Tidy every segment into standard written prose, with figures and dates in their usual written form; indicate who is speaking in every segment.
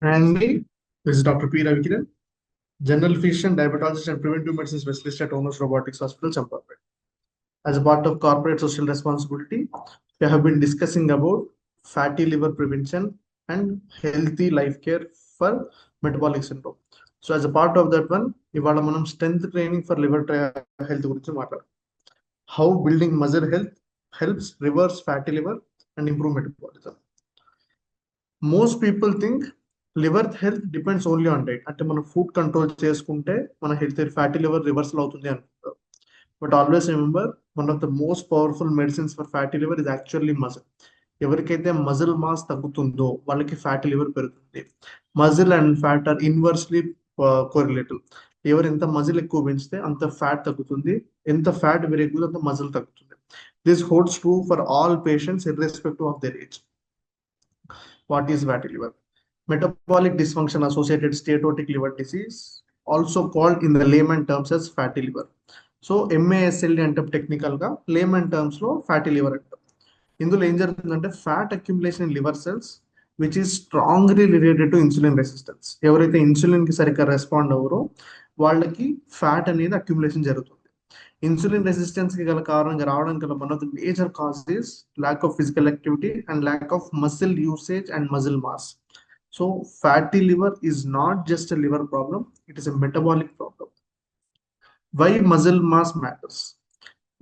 Speaker 1: And me, this is Dr. P. Ravikiran, General Physician, Diabetologist, and Preventive Medicine Specialist at Owners Robotics Hospital, Champapet. As a part of corporate social responsibility, we have been discussing about fatty liver prevention and healthy life care for metabolic syndrome. So, as a part of that one, ఇవాళ మనం strength training for liver health గురించి మాట్లాడదాం. How building muscle health helps reverse fatty liver and improve metabolism. Most people think liver health depends only on diet. అంటే మనం food control చేసుకుంటే మన health fatty liver reversal అవుతుంది అనుకుంటారు. But always remember, one of the most powerful medicines for fatty liver is actually muscle. ఎవరికైతే muscle mass తగ్గుతుందో వాళ్ళకి fatty liver పెరుగుతుంది. Muscle and fat are inversely correlative. ఎవరు ఎంత మజిల్ ఎక్కువ పెంచితే అంత ఫ్యాట్ తగ్గుతుంది, ఎంత ఫ్యాట్ పెరుగుతుంది అంత మజిల్ తగ్గుతుంది. This holds true for all patients irrespective of their age. What is fatty liver? Metabolic dysfunction associated steatotic liver disease, also called in the layman terms as fatty liver. So MASLD అంటే technical గా, lemon terms లో fatty liver అంటాం. ఇందులో ఏం జరుగుతుందంటే fat accumulation in liver cells which is strongly related to insulin resistance. ఎవరైతే insulin కి సరిగ్గా రెస్పాండ్ అవ్వరో వాళ్ళకి ఫ్యాట్ అనేది అక్యుములేషన్ జరుగుతుంది. ఇన్సులిన్ రెసిస్టెన్స్ కి గల కారణంగా రావడానికి గల one of the major cause is lack of physical activity and lack of muscle usage and muscle mass. So fatty liver is not just a liver problem, it is a metabolic problem. Why muscle mass matters?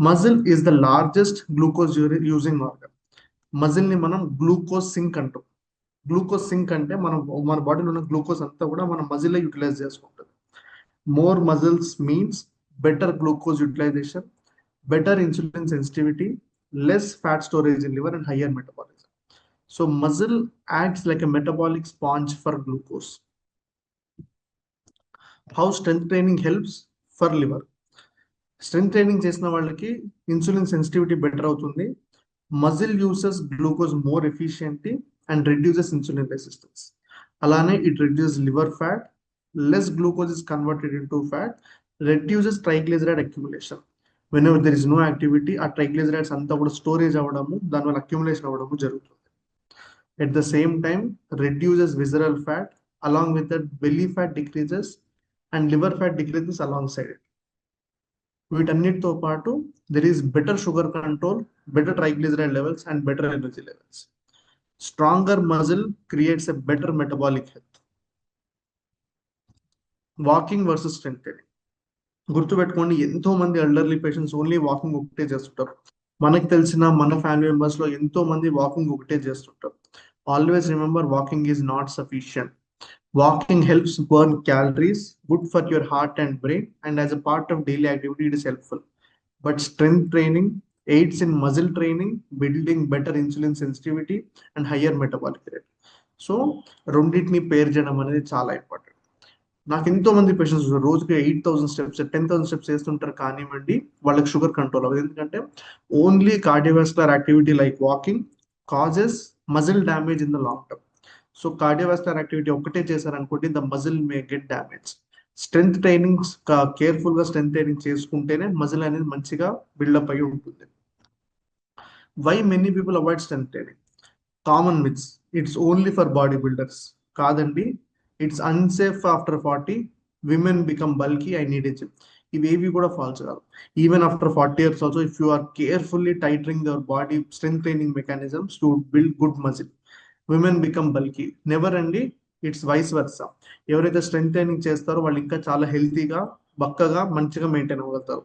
Speaker 1: Muscle is the largest glucose using organ. Muscle ని మనం glucose sync అంటాం. Glucose sync అంటే మన బాడీలో ఉన్న glucose అంతా కూడా మన మజిల్ యూటిలైజ్ చేసుకుంటుంది. More muscles means better glucose utilization, better insulin sensitivity, less fat storage in liver, and higher metabolism. So muscle acts like a metabolic sponge for glucose. How strength training helps for liver? Strength training చేసిన వాళ్ళకి insulin sensitivity better అవుతుంది. Muscle uses glucose more efficiently and reduces insulin resistance. అలానే it reduce liver fat, less glucose is converted into fat, reduces triglyceride accumulation. Whenever there is no activity, ఆ triglycerides అంతా కూడా storage అవ్వడము, దానివల్ల accumulation అవ్వడము జరుగుతుంది. At the same time, reduces visceral fat, along with that belly fat decreases and liver fat decreases alongside it. వీటన్నిటితో పాటు there is better sugar control, better triglyceride levels and better energy levels. Stronger muscle creates a better metabolic health. Walking versus strength training. గుర్తుపెట్టుకోండి, ఎంతో మంది elderly patients only walking ఒకటే చేస్తుంటారు. మనకు తెలిసిన మన ఫ్యామిలీ మెంబర్స్ లో ఎంతో మంది వాకింగ్ ఒకటే చేస్తుంటారు. Always remember, walking is not sufficient. Walking helps burn calories, good for your heart and brain, and as a part of daily activity it is helpful. But strength training AIDS in muscle training, building better insulin sensitivity and higher metabolic rate. So రెండింటిని పేర్ చేయడం అనేది చాలా important. నాకు ఎంతో మంది patients రోజుకి 8,000 steps 10,000 steps వేస్తుంటారు, కానివ్వండి వాళ్ళకి షుగర్ కంట్రోల్ అవ్వదు. ఎందుకంటే only cardiovascular activity like walking causes muscle damage in the long term. So cardiovascular activity ఒకటే చేశారనుకోండి, the muscle may get damage. Strength training careful గా స్ట్రెంత్ ట్రైనింగ్ చేసుకుంటేనే మజిల్ అనేది మంచిగా బిల్డప్ అయి ఉంటుంది. Why many people avoid strength training? Common myths, it's only for body builders. కాదండి, it's unsafe after 40, women become bulky, I need a gym. ఇవేవి కూడా false కాదు. Even after 40 years also, if you are carefully titrating your body strength training mechanisms to build good muscle, women become bulky. Never అండి, it's vice versa. ఎవరైతే స్ట్రెంత్ ట్రైనింగ్ చేస్తారో వాళ్ళు ఇంకా చాలా హెల్తీగా, బక్కగా, మంచిగా మెయింటైన్ అవ్వగలుగుతారు.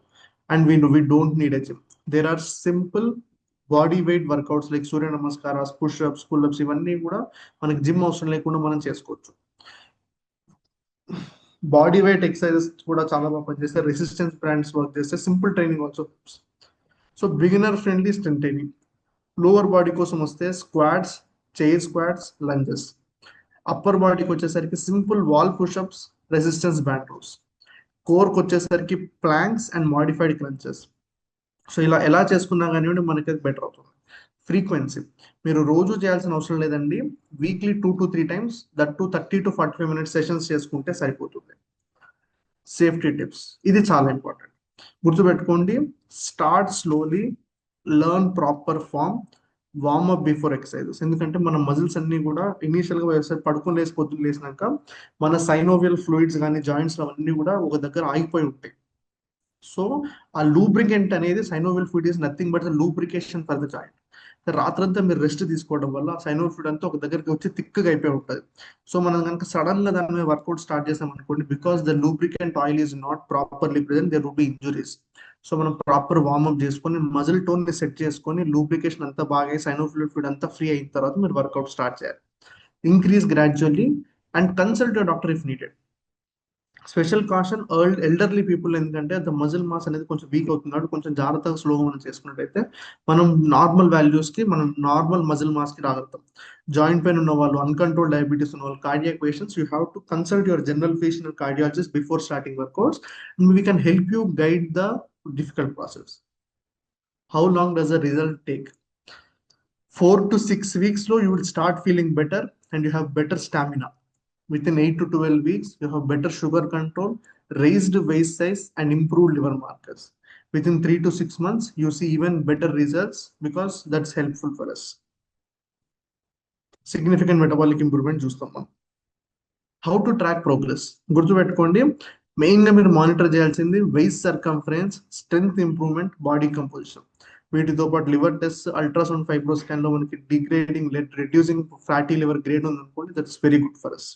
Speaker 1: And we don't need a gym. There are simple body weight workouts like Surya namaskaras, pushups, pullups, ఇవన్నీ కూడా మనకి జిమ్ అవసరం లేకుండా మనం చేసుకోవచ్చు. బాడీ వెయిట్ ఎక్సర్సైజెస్ కూడా చాలా బాగా పనిచేస్తే, రెసిస్టెన్స్ బ్రాండ్స్ వర్క్ చేస్తే, simple training also. So beginner friendly strength training. Lower body కోసం వస్తే squats, chair squats, lunges. Upper బాడీకి వచ్చేసరికి simple wall pushups, resistance band rows. కోర్కి వచ్చేసరికి planks and modified crunches. So ఇలా ఎలా చేసుకున్నా కానివ్వండి మనకి అది బెటర్ అవుతుంది. ఫ్రీక్వెన్సీ మీరు రోజు చేయాల్సిన అవసరం లేదండి. Weekly 2 to 3 times, that too 30 to 45 minutes sessions చేసుకుంటే సరిపోతుంది. సేఫ్టీ టిప్స్, ఇది చాలా ఇంపార్టెంట్. గుర్తుపెట్టుకోండి, start slowly, learn proper form, warm up before exercises. ఎందుకంటే మన మజిల్స్ అన్ని కూడా ఇనీషియల్ గా ఒకసారి పడుకొని లేసి పొద్దున్న లేసినాక మన సైనోవియల్ ఫ్లూయిడ్స్ కానీ జాయింట్స్ అవన్నీ కూడా ఒక దగ్గర ఆగిపోయి ఉంటాయి. సో ఆ లూబ్రికెంట్ అనేది synovial fluid is nothing but the lubrication for the joint. రాత్రంతా మీరు రెస్ట్ తీసుకోవడం వల్ల సైనోవియల్ ఫ్లూయిడ్ అంతా ఒక దగ్గరికి వచ్చి థిక్గా అయిపోయి ఉంటుంది. సో మనం కనుక సడన్ గా దాని మీద వర్కౌట్ స్టార్ట్ చేసాం అనుకోండి, because the lubricant oil is not properly present, there would be injuries. So మనం ప్రాపర్ వార్మప్ చేసుకొని మజిల్ టోన్ ని సెట్ చేసుకొని లూబ్రికేషన్ అంతా బాగా సైనోవియల్ ఫ్లూయిడ్ అంతా ఫ్రీ అయిన తర్వాత మీరు వర్కౌట్ స్టార్ట్ చేయాలి. Increase gradually and consult your doctor if needed. Special caution elderly people, ఎందుకంటే ద మజిల్ మాస్ అనేది కొంచెం వీక్ అవుతుంది కాబట్టి కొంచెం జాగ్రత్తగా స్లోగా మనం చేసుకున్నట్టయితే మనం నార్మల్ వాల్యూస్ కి, మనం నార్మల్ మజిల్ మాస్ కి రాగలుగుతాం. జాయింట్ పెయిన్ ఉన్న వాళ్ళు, అన్కంట్రోల్ డయాబెటీస్ ఉన్న వాళ్ళు, cardiac patients, you have to consult your general physician and cardiologist before starting workouts, and we can help you guide the difficult process. How long does the result take? 4 to 6 weeks low, you will start feeling better and you have better stamina. Within 8 to 12 weeks, you have better sugar control, raised waist size, and improved liver markers. Within 3 to 6 months, you see even better results because that's helpful for us. Significant metabolic improvement చూస్తాం మనం. How to track progress గుర్తుపెట్టుకోండి. మెయిన్గా మీరు monitor చేయాల్సింది waist circumference, strength improvement, body composition. వీటితో పాటు liver test, ultrasound fibro scan లో మనకి degrading reducing fatty liver grade ఉంది అనుకోండి, that's very good for us.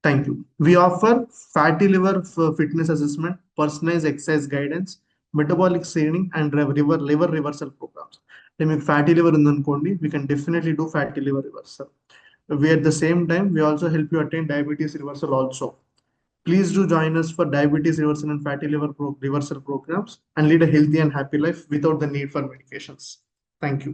Speaker 1: Thank you. We offer fatty liver fitness assessment, personalized exercise guidance, metabolic screening, and liver reversal programs. Then if fatty liver in the we can definitely do fatty liver reversal. We at the same time, we also help you attain diabetes reversal also. Please do join us for diabetes reversal and fatty liver reversal programs and lead a healthy and happy life without the need for medications. Thank you.